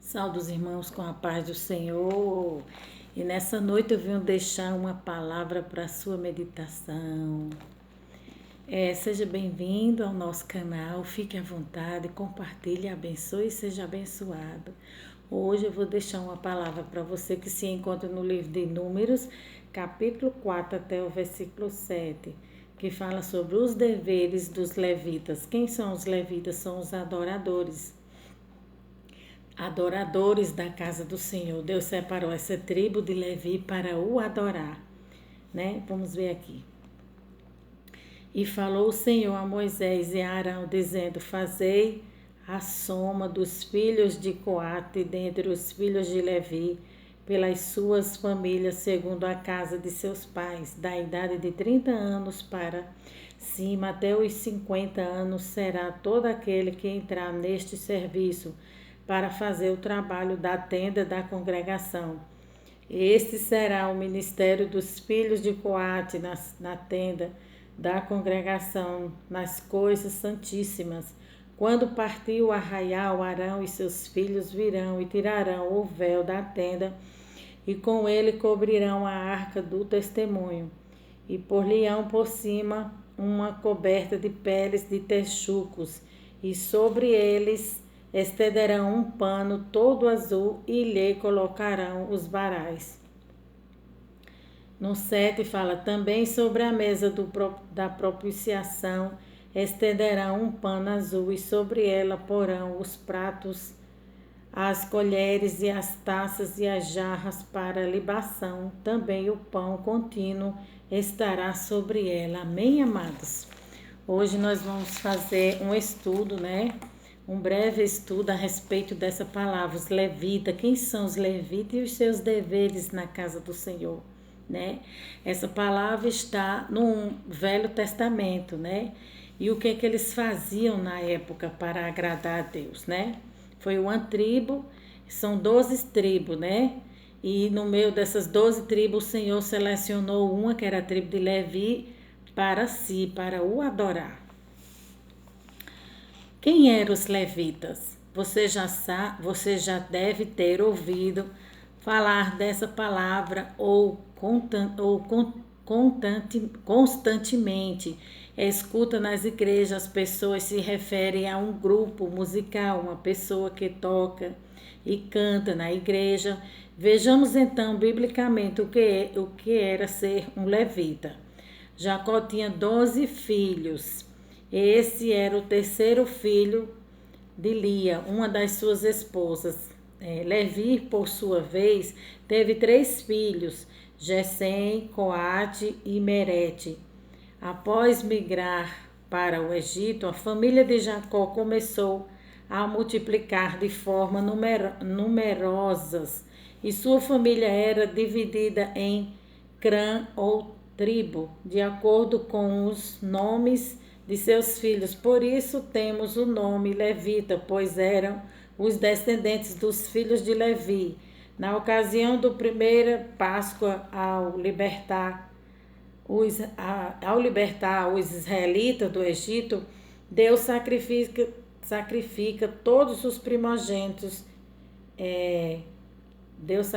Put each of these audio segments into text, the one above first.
Saúde os irmãos com a paz do Senhor. E nessa noite eu venho deixar uma palavra para a sua meditação. Seja bem-vindo ao nosso canal, fique à vontade, compartilhe, abençoe e seja abençoado. Hoje eu vou deixar uma palavra para você que se encontra no livro de Números, capítulo 4 até o versículo 7, que fala sobre os deveres dos levitas. Quem são os levitas? São os adoradores da casa do Senhor. Deus separou essa tribo de Levi para o adorar, né? Vamos ver aqui. E falou o Senhor a Moisés e a Arão, dizendo: Fazei a soma dos filhos de Coate dentre os filhos de Levi, pelas suas famílias, segundo a casa de seus pais, da idade de 30 anos para cima até os 50 anos, será todo aquele que entrar neste serviço para fazer o trabalho da tenda da congregação. Este será o ministério dos filhos de Coate na tenda da congregação, nas coisas santíssimas. Quando partir o arraial, Arão e seus filhos virão e tirarão o véu da tenda, e com ele cobrirão a arca do testemunho, e por-lhe-ão por cima uma coberta de peles de texucos, e sobre eles estenderão um pano todo azul e lhe colocarão os varais. No 7 fala também sobre a mesa da propiciação, estenderão um pano azul e sobre ela porão os pratos, as colheres e as taças e as jarras para libação. Também o pão contínuo estará sobre ela. Amém, amados? Hoje nós vamos fazer um estudo, né? Um breve estudo a respeito dessa palavra, os levitas. Quem são os levitas e os seus deveres na casa do Senhor, né? Essa palavra está no Velho Testamento, né? E o que eles faziam na época para agradar a Deus, né? Foi uma tribo, são 12 tribos, né? E no meio dessas 12 tribos, o Senhor selecionou uma, que era a tribo de Levi, para si, para o adorar. Quem eram os levitas? Você já deve ter ouvido falar dessa palavra constantemente. Escuta nas igrejas, as pessoas se referem a um grupo musical, uma pessoa que toca e canta na igreja. Vejamos então biblicamente o que era ser um levita. Jacó tinha 12 filhos. Esse era o terceiro filho de Lia, uma das suas esposas. Levi, por sua vez, teve 3 filhos, Gessém, Coate e Merete. Após migrar para o Egito, a família de Jacó começou a multiplicar de forma numerosas, e sua família era dividida em clã ou tribo, de acordo com os nomes de seus filhos. Por isso temos o nome levita, pois eram os descendentes dos filhos de Levi. Na ocasião da primeira Páscoa, ao libertar os israelitas do Egito, Deus sacrifica todos os primogênitos. Deus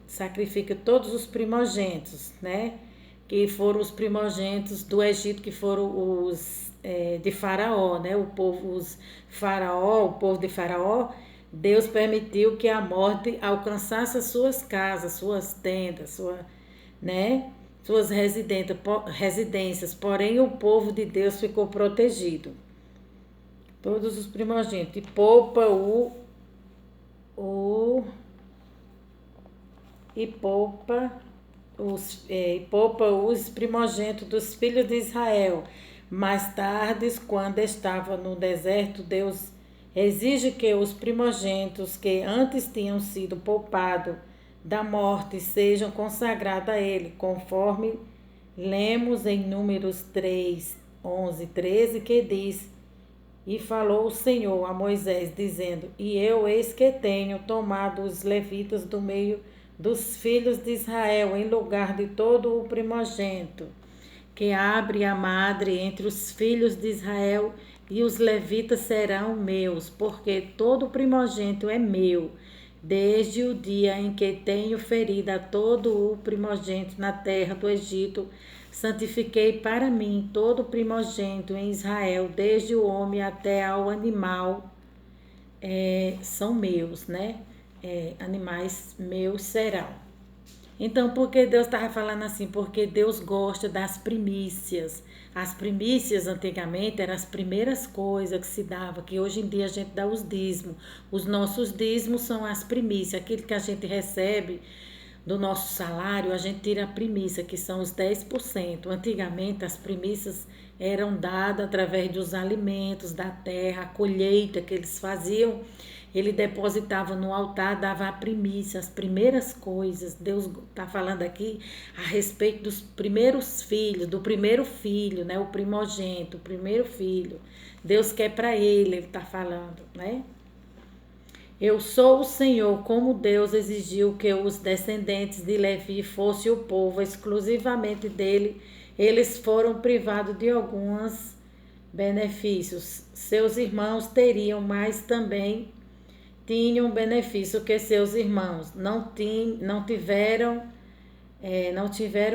sacrifica todos os primogênitos, né? Que foram os primogênitos do Egito, que foram os de Faraó, né? O povo de Faraó, Deus permitiu que a morte alcançasse as suas casas, suas tendas, suas residências, porém o povo de Deus ficou protegido. Todos os primogênitos, e poupa os primogênitos dos filhos de Israel. Mais tarde, quando estava no deserto, Deus exige que os primogênitos que antes tinham sido poupados da morte sejam consagrados a Ele, conforme lemos em Números 3, 11, 13, que diz: E falou o Senhor a Moisés, dizendo: E eu, eis que tenho tomado os levitas do meio dos filhos de Israel, em lugar de todo o primogênito que abre a madre entre os filhos de Israel, e os levitas serão meus, porque todo primogênito é meu, desde o dia em que tenho ferido a todo o primogênito na terra do Egito. Santifiquei para mim todo primogênito em Israel, desde o homem até ao animal, são meus, né? Animais meus serão. Então, por que Deus estava falando assim? Porque Deus gosta das primícias. As primícias antigamente eram as primeiras coisas que se dava, que hoje em dia a gente dá os dízimos. Os nossos dízimos são as primícias, aquilo que a gente recebe do nosso salário, a gente tira a primícia, que são os 10%. Antigamente as primícias eram dadas através dos alimentos da terra, a colheita que eles faziam. Ele depositava no altar, dava a primícia, as primeiras coisas. Deus está falando aqui a respeito dos primeiros filhos, do primeiro filho, né? O primogênito, o primeiro filho. Deus quer para ele está falando, né? Eu sou o Senhor, como Deus exigiu que os descendentes de Levi fossem o povo exclusivamente dele, eles foram privados de alguns benefícios. Seus irmãos teriam, mas também tinham benefício que seus irmãos não tiveram,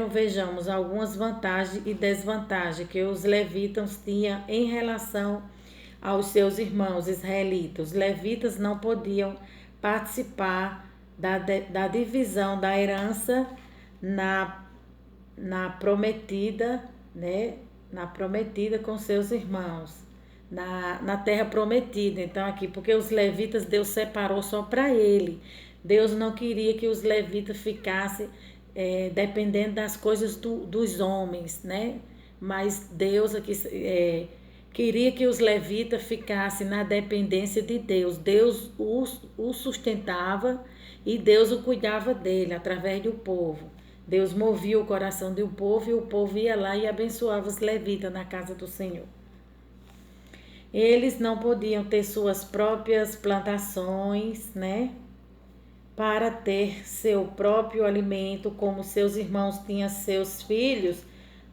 vejamos, algumas vantagens e desvantagens que os levitas tinham em relação aos seus irmãos israelitas. Os levitas não podiam participar da divisão da herança na prometida, né? Na prometida com seus irmãos. Na terra prometida, então aqui, porque os levitas Deus separou só para ele. Deus não queria que os levitas ficassem dependendo das coisas dos homens, né? Mas Deus aqui queria que os levitas ficassem na dependência de Deus. Deus o sustentava e Deus o cuidava dele através do povo. Deus movia o coração do povo e o povo ia lá e abençoava os levitas na casa do Senhor. Eles não podiam ter suas próprias plantações, né? Para ter seu próprio alimento, como seus irmãos tinham seus filhos,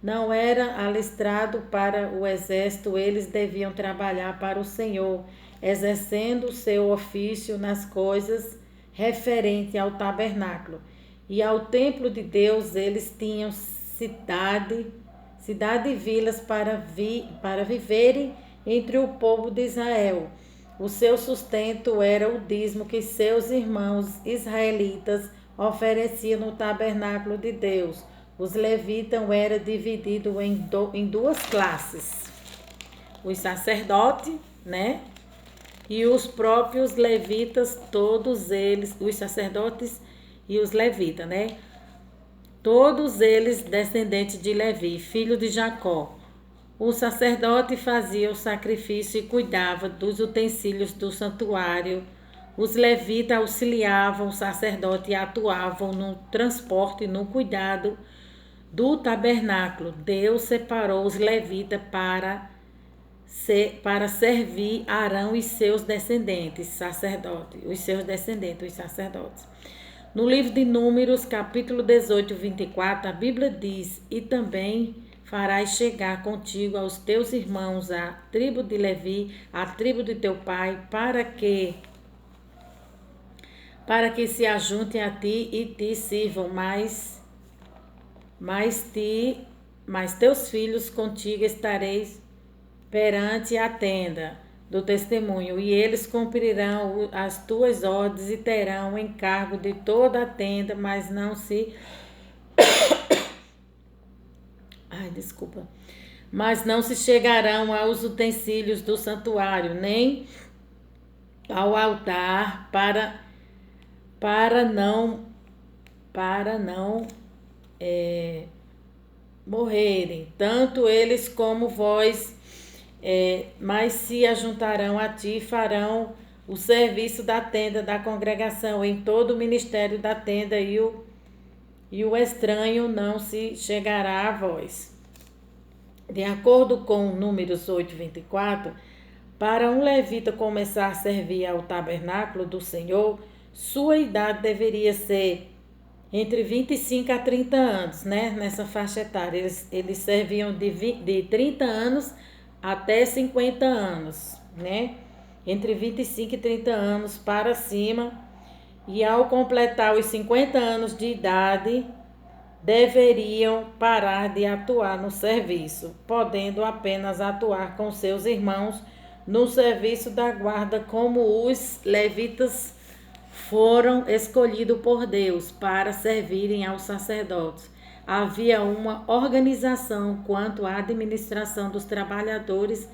não era alistrado para o exército, eles deviam trabalhar para o Senhor, exercendo o seu ofício nas coisas referentes ao tabernáculo. E ao templo de Deus, eles tinham cidade e vilas para viverem entre o povo de Israel. O seu sustento era o dízimo que seus irmãos israelitas ofereciam no tabernáculo de Deus. Os levitas eram divididos em duas classes. Os sacerdotes, né? E os próprios levitas, todos eles, os sacerdotes e os levitas, né? Todos eles descendentes de Levi, filho de Jacó. O sacerdote fazia o sacrifício e cuidava dos utensílios do santuário. Os levitas auxiliavam o sacerdote e atuavam no transporte e no cuidado do tabernáculo. Deus separou os levitas para servir Arão e seus descendentes, sacerdotes, os sacerdotes. No livro de Números, capítulo 18, 24, a Bíblia diz: e também farás chegar contigo aos teus irmãos a tribo de Levi, a tribo de teu pai, para que se ajuntem a ti e te sirvam, mas teus filhos contigo estareis perante a tenda do testemunho, e eles cumprirão as tuas ordens e terão encargo de toda a tenda, mas não se chegarão aos utensílios do santuário, nem ao altar para não morrerem, tanto eles como vós, mas se ajuntarão a ti e farão o serviço da tenda da congregação em todo o ministério da tenda, e o estranho não se chegará a vós. De acordo com Números 8, 24, para um levita começar a servir ao tabernáculo do Senhor, sua idade deveria ser entre 25 a 30 anos, né? Nessa faixa etária. Eles serviam de 30 anos até 50 anos, né? Entre 25 e 30 anos para cima. E ao completar os 50 anos de idade, deveriam parar de atuar no serviço, podendo apenas atuar com seus irmãos no serviço da guarda, como os levitas foram escolhidos por Deus para servirem aos sacerdotes. Havia uma organização quanto à administração dos trabalhadores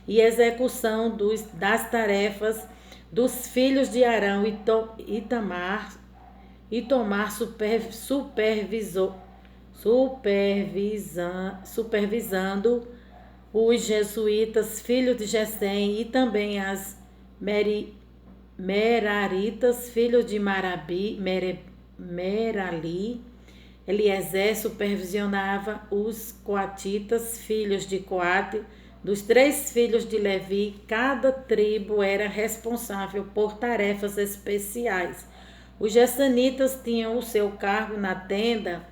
e execução das tarefas dos filhos de Arão e Tomar supervisando os jesuítas, filhos de Gesem, e também as Meraritas, filhos de Merali. Eliezer supervisionava os coatitas, filhos de Coate. Dos 3 filhos de Levi, cada tribo era responsável por tarefas especiais. Os Gessanitas tinham o seu cargo na tenda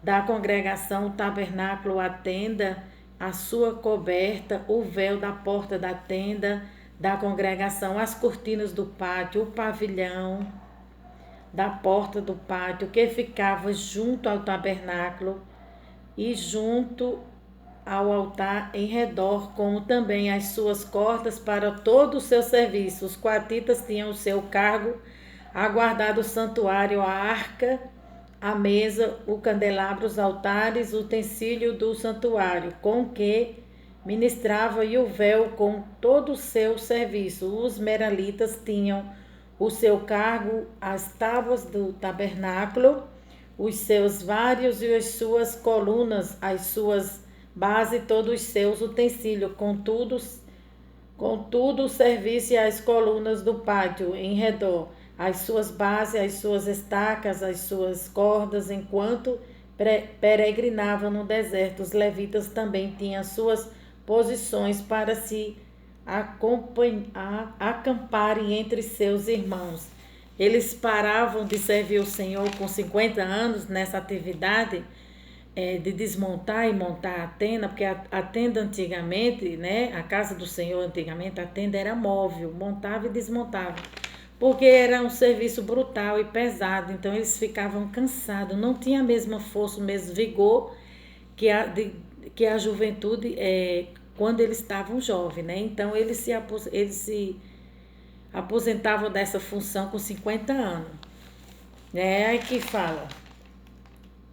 da congregação, o tabernáculo, a tenda, a sua coberta, o véu da porta da tenda da congregação, as cortinas do pátio, o pavilhão da porta do pátio que ficava junto ao tabernáculo e junto ao altar em redor, como também as suas cordas para todo o seu serviço. Os coatitas tinham o seu cargo a guardar o santuário, a arca, a mesa, o candelabro, os altares, o utensílio do santuário, com que ministrava, e o véu com todo o seu serviço. Os meralitas tinham o seu cargo, as tábuas do tabernáculo, os seus vários e as suas colunas, as suas bases, todos os seus utensílios, contudo o serviço e as colunas do pátio em redor, as suas bases, as suas estacas, as suas cordas, enquanto peregrinavam no deserto. Os levitas também tinham suas posições para se acamparem entre seus irmãos. Eles paravam de servir o Senhor com 50 anos nessa atividade de desmontar e montar a tenda, porque a tenda antigamente, né, a casa do Senhor antigamente, a tenda era móvel, montava e desmontava, porque era um serviço brutal e pesado, então eles ficavam cansados, não tinha a mesma força, o mesmo vigor que a juventude quando eles estavam jovens, né? Então eles se aposentavam dessa função com 50 anos. Aí que fala,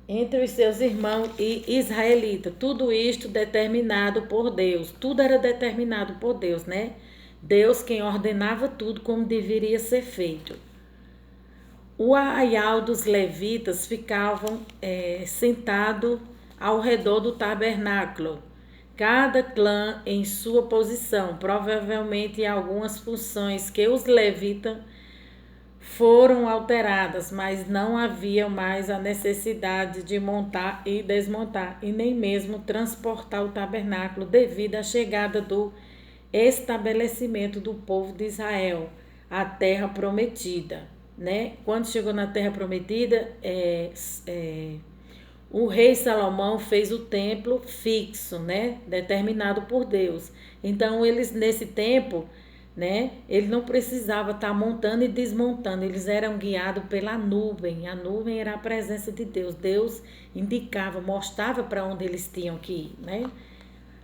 entre os seus irmãos e israelitas, tudo isto determinado por Deus, tudo era determinado por Deus, né? Deus quem ordenava tudo como deveria ser feito. O arraial dos levitas ficavam sentado ao redor do tabernáculo, cada clã em sua posição, provavelmente algumas funções que os levitas foram alteradas, mas não havia mais a necessidade de montar e desmontar, e nem mesmo transportar o tabernáculo devido à chegada do estabelecimento do povo de Israel, a terra prometida, né? Quando chegou na terra prometida, o rei Salomão fez o templo fixo, né? Determinado por Deus. Então, eles nesse tempo, né? Ele não precisava estar montando e desmontando, eles eram guiados pela nuvem. A nuvem era a presença de Deus. Deus indicava, mostrava para onde eles tinham que ir, né?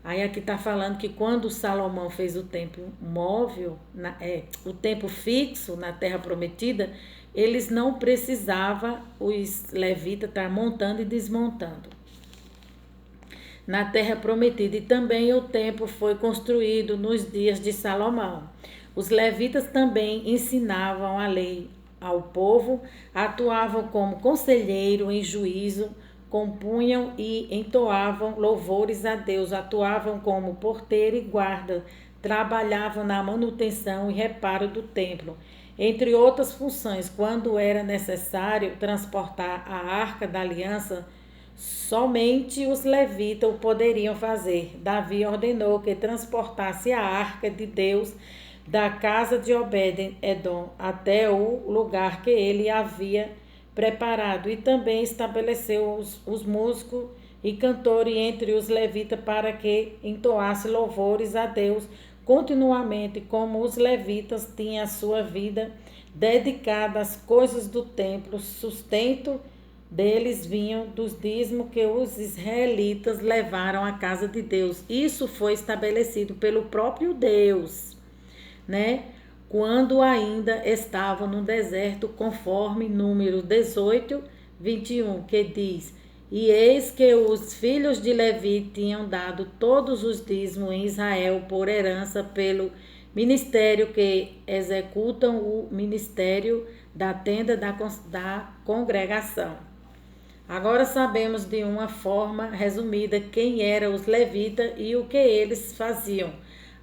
Aí aqui está falando que quando Salomão fez o templo móvel, o templo fixo na terra prometida, eles não precisavam, os levitas, estar montando e desmontando na terra prometida. E também o templo foi construído nos dias de Salomão. Os levitas também ensinavam a lei ao povo, atuavam como conselheiro em juízo, compunham e entoavam louvores a Deus, atuavam como porteiro e guarda, trabalhavam na manutenção e reparo do templo, entre outras funções. Quando era necessário transportar a arca da aliança, somente os levitas o poderiam fazer. Davi ordenou que transportasse a arca de Deus da casa de Obed-edom até o lugar que ele havia preparado, e também estabeleceu os músicos e cantor entre os levitas para que entoasse louvores a Deus continuamente, como os levitas tinham a sua vida dedicada às coisas do templo, sustento deles vinham dos dízimos que os israelitas levaram à casa de Deus. Isso foi estabelecido pelo próprio Deus, né? Quando ainda estavam no deserto, conforme Números 18, 21, que diz: E eis que os filhos de Levi tinham dado todos os dízimos em Israel por herança pelo ministério que executam o ministério da tenda da congregação. Agora sabemos de uma forma resumida quem eram os levitas e o que eles faziam.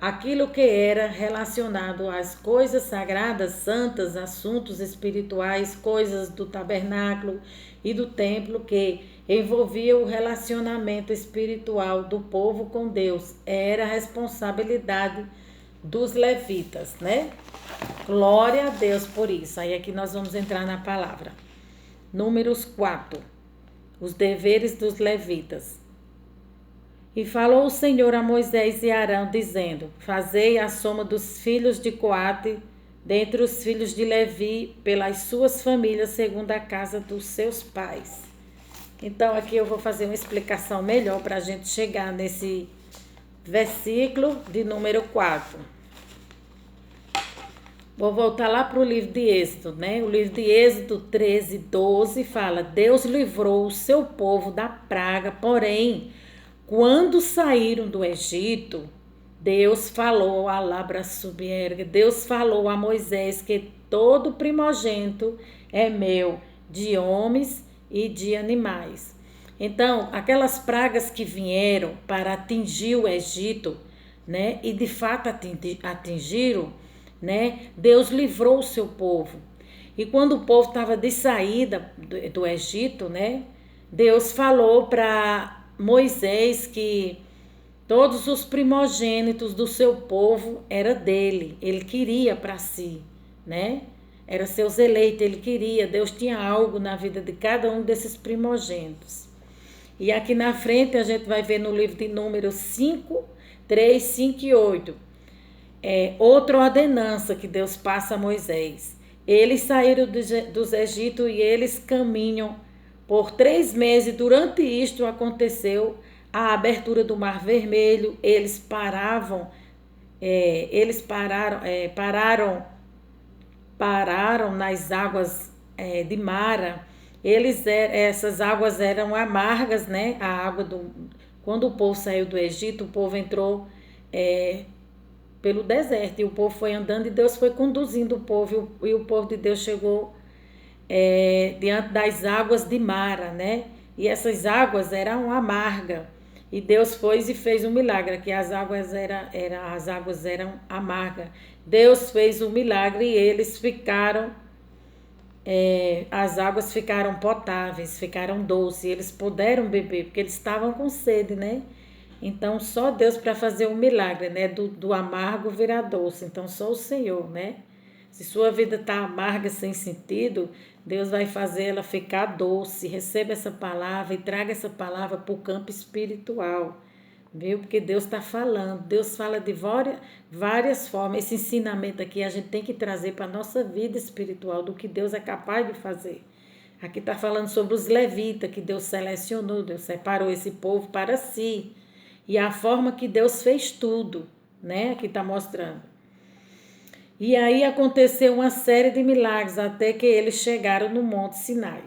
Aquilo que era relacionado às coisas sagradas, santas, assuntos espirituais, coisas do tabernáculo e do templo que envolvia o relacionamento espiritual do povo com Deus, era a responsabilidade dos levitas, né? Glória a Deus por isso. Aí aqui nós vamos entrar na palavra. Números 4. Os deveres dos levitas. E falou o Senhor a Moisés e Arão, dizendo: Fazei a soma dos filhos de Coate, dentre os filhos de Levi, pelas suas famílias, segundo a casa dos seus pais. Então, aqui eu vou fazer uma explicação melhor para a gente chegar nesse versículo de número 4. Vou voltar lá para o livro de Êxodo, né? O livro de Êxodo 13, 12 fala: Deus livrou o seu povo da praga, porém, quando saíram do Egito, Deus falou a Labra Subierga, Deus falou a Moisés que todo primogênito é meu, de homens e de animais. Então, aquelas pragas que vieram para atingir o Egito, né? E de fato atingiram, né? Deus livrou o seu povo. E quando o povo estava de saída do Egito, né? Deus falou para Moisés que todos os primogênitos do seu povo era dele, ele queria para si, né? Era seus eleitos, ele queria, Deus tinha algo na vida de cada um desses primogênitos. E aqui na frente a gente vai ver no livro de Números 5, 3, 5 e 8. Outra ordenança que Deus passa a Moisés. Eles saíram dos Egito e eles caminham por 3 meses. Durante isto aconteceu a abertura do Mar Vermelho. Eles pararam nas águas de Mara. Essas águas eram amargas, né? Quando o povo saiu do Egito, o povo entrou pelo deserto e o povo foi andando e Deus foi conduzindo o povo e o povo de Deus chegou diante das águas de Mara, né? E essas águas eram amargas. E Deus foi e fez um milagre, que as águas eram amargas. Deus fez um milagre e eles ficaram, as águas ficaram potáveis, ficaram doces, e eles puderam beber, porque eles estavam com sede, né? Então, só Deus para fazer um milagre, né? Do amargo virar doce. Então, só o Senhor, né? Se sua vida está amarga, sem sentido, Deus vai fazer ela ficar doce. Receba essa palavra e traga essa palavra para o campo espiritual, viu? Porque Deus está falando. Deus fala de várias formas. Esse ensinamento aqui a gente tem que trazer para a nossa vida espiritual, do que Deus é capaz de fazer. Aqui está falando sobre os levitas, que Deus selecionou, Deus separou esse povo para si. E a forma que Deus fez tudo, né? Aqui está mostrando. E aí aconteceu uma série de milagres até que eles chegaram no Monte Sinai.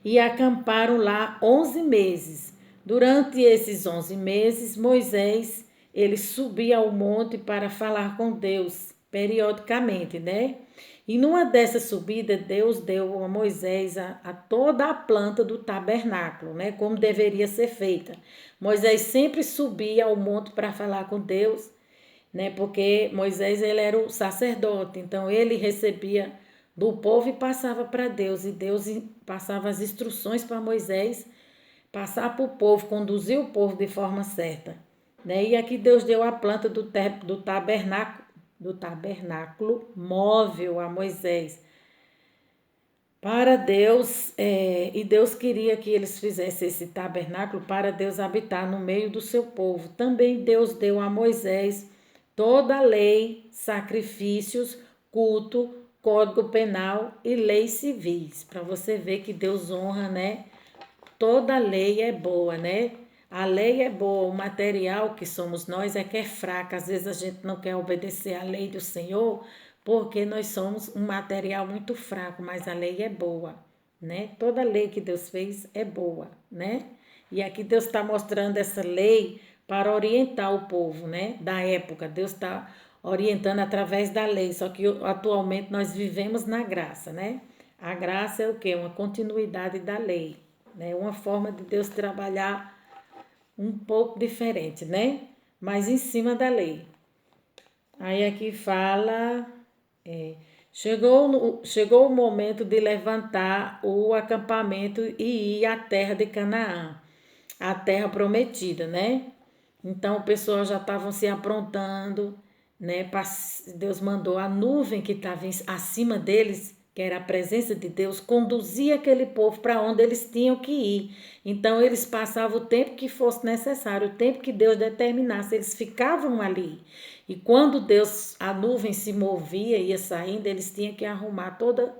E acamparam lá 11 meses. Durante esses 11 meses, Moisés, ele subia ao monte para falar com Deus, periodicamente, né? E numa dessas subidas, Deus deu a Moisés a toda a planta do tabernáculo, né? Como deveria ser feita. Moisés sempre subia ao monte para falar com Deus, né? Porque Moisés, ele era o sacerdote, então ele recebia do povo e passava para Deus, e Deus passava as instruções para Moisés passar para o povo, conduzir o povo de forma certa, né? E aqui Deus deu a planta do tabernáculo móvel a Moisés. Para Deus, e Deus queria que eles fizessem esse tabernáculo para Deus habitar no meio do seu povo. Também Deus deu a Moisés toda a lei, sacrifícios, culto, código penal e leis civis. Para você ver que Deus honra, né? Toda lei é boa, né? A lei é boa, o material que somos nós é que é fraco. Às vezes a gente não quer obedecer à lei do Senhor porque nós somos um material muito fraco, mas a lei é boa, né? Toda lei que Deus fez é boa, né? E aqui Deus está mostrando essa lei para orientar o povo, né? Da época. Deus está orientando através da lei, só que atualmente nós vivemos na graça, né? A graça é o quê? Uma continuidade da lei, né? Uma forma de Deus trabalhar um pouco diferente, né? Mas em cima da lei. Aí aqui fala, chegou o momento de levantar o acampamento e ir à terra de Canaã, a terra prometida, né? Então o pessoal já estavam se aprontando, né? Deus mandou a nuvem que estava acima deles, que era a presença de Deus, conduzir aquele povo para onde eles tinham que ir. Então eles passavam o tempo que fosse necessário, o tempo que Deus determinasse, eles ficavam ali. E quando Deus, a nuvem se movia, ia saindo, eles tinham que arrumar toda,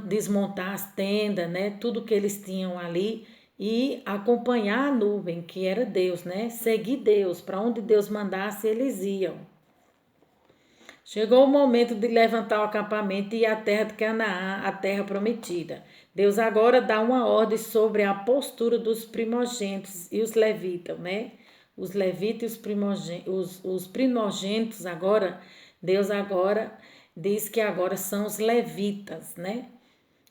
desmontar as tendas, né? Tudo que eles tinham ali e acompanhar a nuvem, que era Deus, né? Seguir Deus, para onde Deus mandasse, eles iam. Chegou o momento de levantar o acampamento e ir à terra de Canaã, a terra prometida. Deus agora dá uma ordem sobre a postura dos primogênitos e os levitas, né? Os levitas e os primogênitos agora, Deus agora diz que agora são os levitas, né?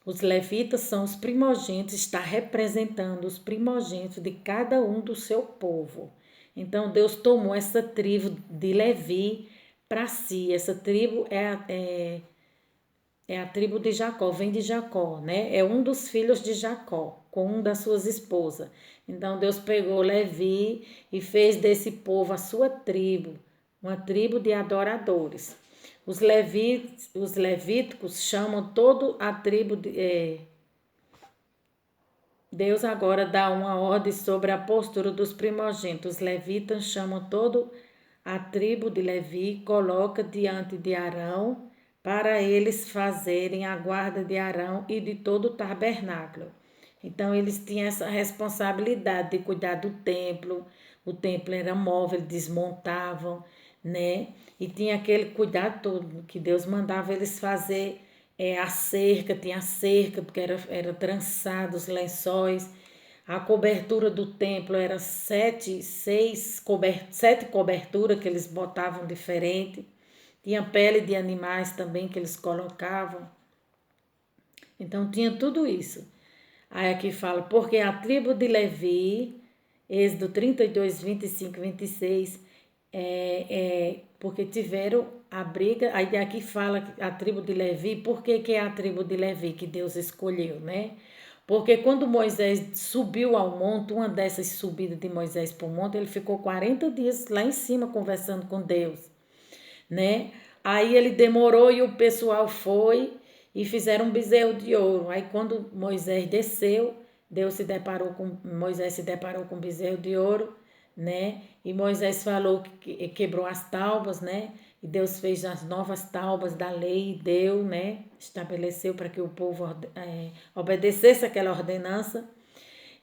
Os levitas são os primogênitos, está representando os primogênitos de cada um do seu povo. Então Deus tomou essa tribo de Levi para si. Essa tribo é a tribo de Jacó, vem de Jacó, né? É um dos filhos de Jacó, com um das suas esposas. Então Deus pegou Levi e fez desse povo a sua tribo, uma tribo de adoradores. Os levíticos chamam todo a tribo de. Deus agora dá uma ordem sobre a postura dos primogênitos. Os levitas chamam todo a tribo de Levi, coloca diante de Arão, para eles fazerem a guarda de Arão e de todo o tabernáculo. Então eles tinham essa responsabilidade de cuidar do templo. O templo era móvel, desmontavam, né? E tinha aquele cuidado todo que Deus mandava eles fazer a cerca, tinha a cerca, porque era trançado os lençóis. A cobertura do templo era sete coberturas que eles botavam diferente. Tinha pele de animais também que eles colocavam. Então tinha tudo isso. Aí aqui fala, porque a tribo de Levi, Êxodo 32, 25, 26, porque tiveram a briga. Aí aqui fala a tribo de Levi, por que é a tribo de Levi que Deus escolheu, né? Porque quando Moisés subiu ao monte, uma dessas subidas de Moisés para o monte, ele ficou 40 dias lá em cima conversando com Deus, né? Aí ele demorou e o pessoal foi e fizeram um bezerro de ouro. Aí quando Moisés desceu, Moisés se deparou com um bezerro de ouro, né? E Moisés falou que quebrou as tábuas, né? E Deus fez as novas tábuas da lei e deu, né? Estabeleceu para que o povo obedecesse aquela ordenança.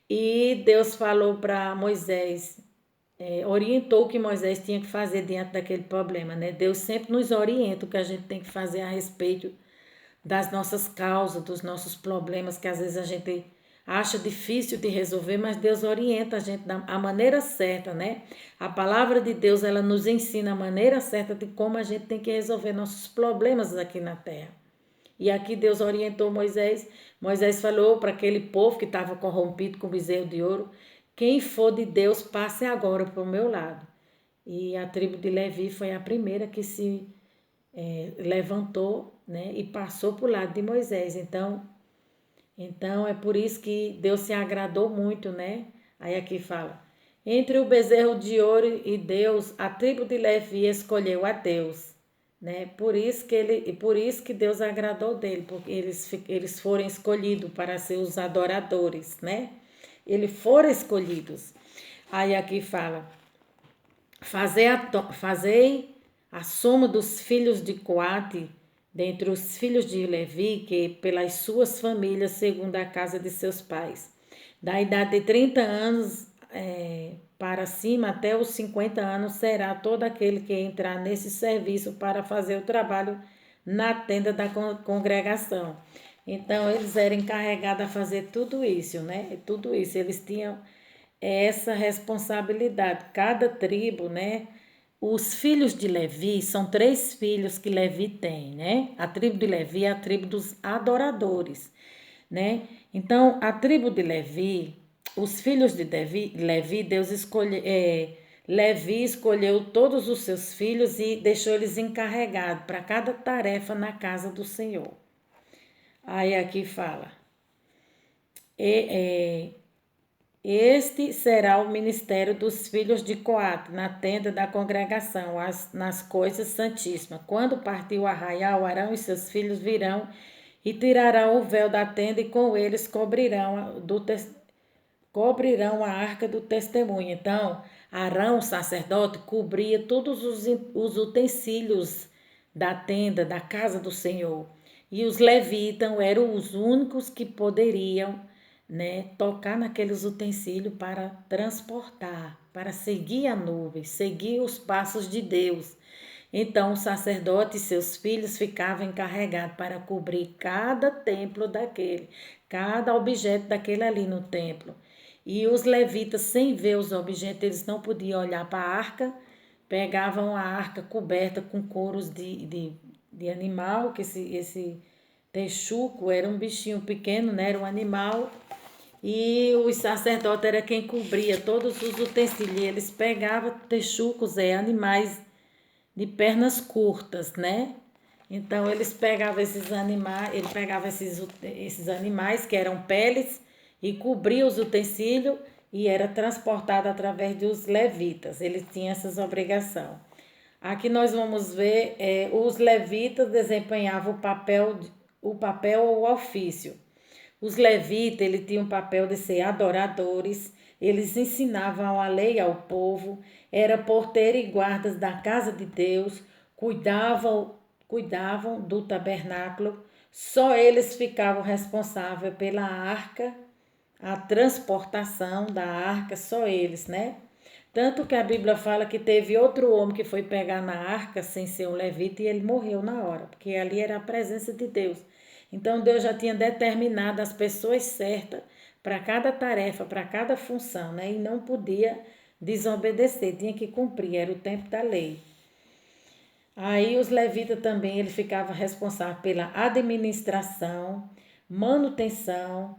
E Deus falou para Moisés, orientou o que Moisés tinha que fazer diante daquele problema, né? Deus sempre nos orienta o que a gente tem que fazer a respeito das nossas causas, dos nossos problemas, que às vezes a gente acha difícil de resolver, mas Deus orienta a gente da maneira certa, né? A palavra de Deus, ela nos ensina a maneira certa de como a gente tem que resolver nossos problemas aqui na terra. E aqui Deus orientou Moisés. Moisés falou para aquele povo que estava corrompido com o bezerro de ouro: quem for de Deus, passe agora para o meu lado. E a tribo de Levi foi a primeira que se levantou, né, e passou para o lado de Moisés. Então é por isso que Deus se agradou muito, né? Aí aqui fala: entre o bezerro de ouro e Deus, a tribo de Levi escolheu a Deus. né? Por isso que Deus agradou dele, porque eles foram escolhidos para ser os adoradores, né? Eles foram escolhidos. Aí aqui fala: fazei a soma dos filhos de Coate dentre os filhos de Levi, que pelas suas famílias, segundo a casa de seus pais, da idade de 30 anos para cima até os 50 anos, será todo aquele que entrar nesse serviço para fazer o trabalho na tenda da congregação. Então, eles eram encarregados a fazer tudo isso, né? Tudo isso, eles tinham essa responsabilidade. Cada tribo, né? Os filhos de Levi, são 3 filhos que Levi tem, né? A tribo de Levi é a tribo dos adoradores, né? Então, a tribo de Levi, os filhos de Levi, Levi escolheu todos os seus filhos e deixou eles encarregados para cada tarefa na casa do Senhor. Aí aqui fala: este será o ministério dos filhos de Coate, na tenda da congregação, nas coisas santíssimas. Quando partir o arraial, Arão e seus filhos virão e tirarão o véu da tenda e com eles cobrirão a arca do testemunho. Então, Arão, o sacerdote, cobria todos os utensílios da tenda, da casa do Senhor. E os levitas eram os únicos que poderiam, né, tocar naqueles utensílios para transportar, para seguir a nuvem, seguir os passos de Deus. Então, o sacerdote e seus filhos ficavam encarregados para cobrir cada templo daquele, cada objeto daquele ali no templo. E os levitas, sem ver os objetos, eles não podiam olhar para a arca, pegavam a arca coberta com couros de animal, que esse texuco era um bichinho pequeno, né? Era um animal, e os sacerdotes era quem cobria todos os utensílios. Eles pegavam texucos, animais de pernas curtas, né? Então eles pegavam esses animais, esses animais que eram peles e cobriam os utensílios e era transportado através dos levitas. Eles tinham essas obrigações. Aqui nós vamos ver os levitas desempenhavam o papel ou o ofício. Os levitas, ele tinham o papel de ser adoradores, eles ensinavam a lei ao povo, era porteiro e guardas da casa de Deus, cuidavam do tabernáculo, só eles ficavam responsáveis pela arca, a transportação da arca, só eles, né? Tanto que a Bíblia fala que teve outro homem que foi pegar na arca sem ser um levita e ele morreu na hora, porque ali era a presença de Deus. Então Deus já tinha determinado as pessoas certas para cada tarefa, para cada função, né? E não podia desobedecer, tinha que cumprir, era o tempo da lei. Aí os levitas também, ele ficava responsável pela administração, manutenção,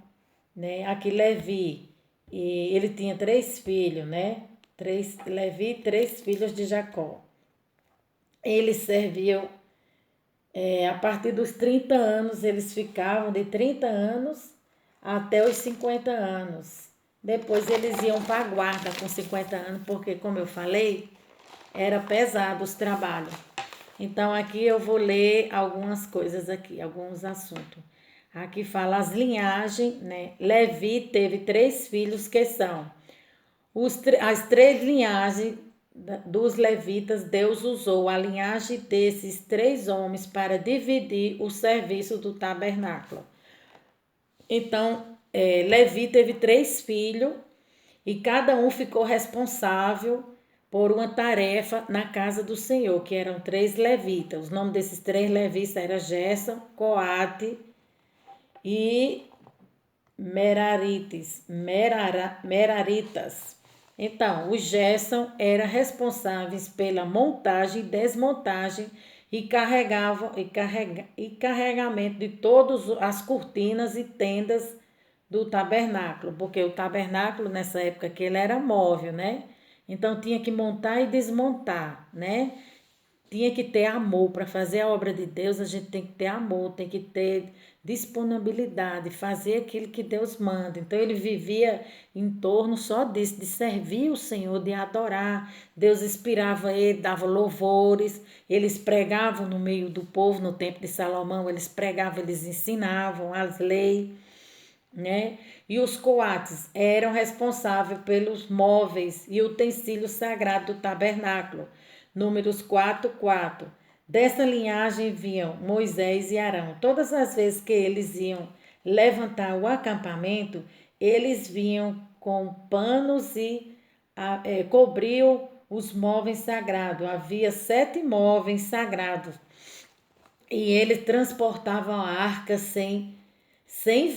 né? Aqui Levi, e ele tinha 3 filhos, né? Levi, 3 filhos de Jacó. Eles serviam a partir dos 30 anos, eles ficavam de 30 anos até os 50 anos. Depois eles iam para a guarda com 50 anos, porque, como eu falei, era pesado os trabalhos. Então, aqui eu vou ler algumas coisas aqui, alguns assuntos. Aqui fala as linhagens, né? Levi teve 3 filhos que são as 3 linhagens dos levitas. Deus usou a linhagem desses 3 homens para dividir o serviço do tabernáculo. Então, Levi teve 3 filhos e cada um ficou responsável por uma tarefa na casa do Senhor, que eram 3 levitas. Os nomes desses 3 levitas eram Gerson, Coate e Meraritas. Então, os Gerson eram responsáveis pela montagem e desmontagem e carregamento de todas as cortinas e tendas do tabernáculo, porque o tabernáculo nessa época que ele era móvel, né? Então tinha que montar e desmontar, né? tinha que ter amor. Para fazer a obra de Deus, a gente tem que ter amor, tem que ter disponibilidade, fazer aquilo que Deus manda. Então ele vivia em torno só disso, de servir o Senhor, de adorar. Deus inspirava ele, dava louvores, eles pregavam no meio do povo, no tempo de Salomão, eles pregavam, eles ensinavam as leis, né? E os coates eram responsáveis pelos móveis e utensílios sagrados do tabernáculo. Números 4:4. Dessa linhagem vinham Moisés e Arão. Todas as vezes que eles iam levantar o acampamento, eles vinham com panos e cobriam os móveis sagrados. Havia 7 móveis sagrados. E eles transportavam a arca sem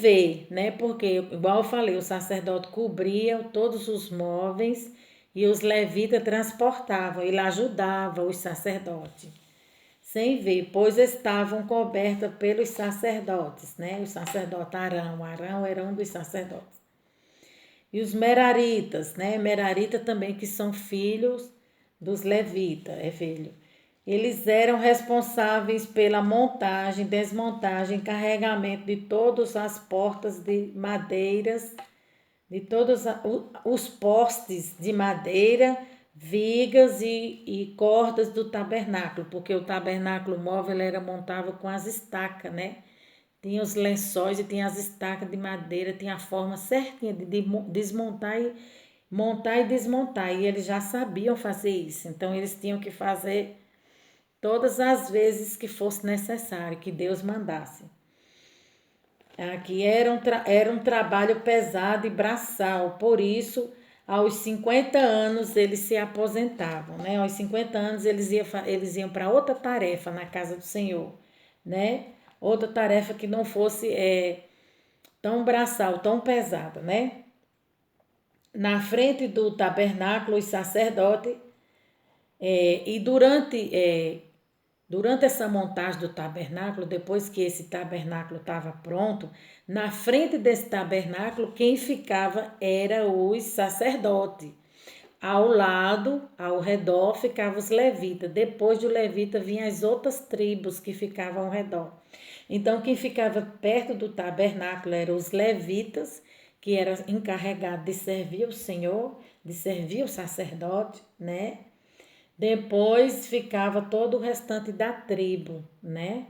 ver, né? Porque, igual eu falei, o sacerdote cobria todos os móveis e os levitas transportavam, ele ajudava os sacerdotes, sem ver, pois estavam cobertas pelos sacerdotes, né? O sacerdote Arão era um dos sacerdotes. E os meraritas, né? Merarita também, que são filhos dos levitas, é filho. Eles eram responsáveis pela montagem, desmontagem, carregamento de todas as portas de madeiras, de todos os postes de madeira, vigas e cordas do tabernáculo, porque o tabernáculo móvel era montado com as estacas, né? Tinha os lençóis e tinha as estacas de madeira, tinha a forma certinha de desmontar e montar e desmontar. E eles já sabiam fazer isso, então eles tinham que fazer todas as vezes que fosse necessário, que Deus mandasse. Aqui era um trabalho pesado e braçal, por isso, aos 50 anos eles se aposentavam, né? Aos 50 anos eles iam para outra tarefa na casa do Senhor, né? Outra tarefa que não fosse tão braçal, tão pesada, né? Na frente do tabernáculo, os sacerdotes, e durante essa montagem do tabernáculo, depois que esse tabernáculo estava pronto, na frente desse tabernáculo, quem ficava era os sacerdotes. Ao lado, ao redor, ficavam os levitas. Depois do levita vinham as outras tribos que ficavam ao redor. Então, quem ficava perto do tabernáculo eram os levitas, que eram encarregados de servir o Senhor, de servir o sacerdote, né? Depois ficava todo o restante da tribo, né?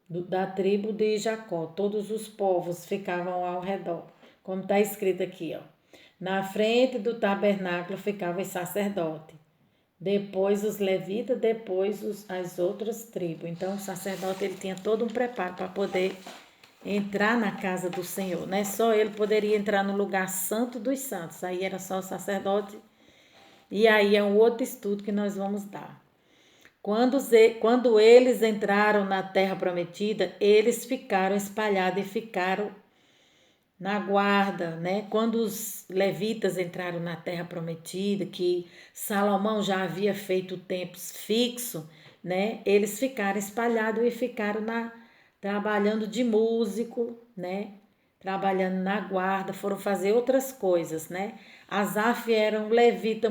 Da tribo de Jacó. Todos os povos ficavam ao redor. Como está escrito aqui, ó. Na frente do tabernáculo ficava os sacerdotes. Depois os levitas, depois as outras tribos. Então o sacerdote ele tinha todo um preparo para poder entrar na casa do Senhor, né? Só ele poderia entrar no lugar santo dos santos. Aí era só o sacerdote. E aí é um outro estudo que nós vamos dar. Quando eles entraram na terra prometida, eles ficaram espalhados e ficaram na guarda, né? Quando os levitas entraram na terra prometida, que Salomão já havia feito tempos fixos, né? Eles ficaram espalhados e ficaram trabalhando de músico, né? Trabalhando na guarda, foram fazer outras coisas, né? Asaf era um levita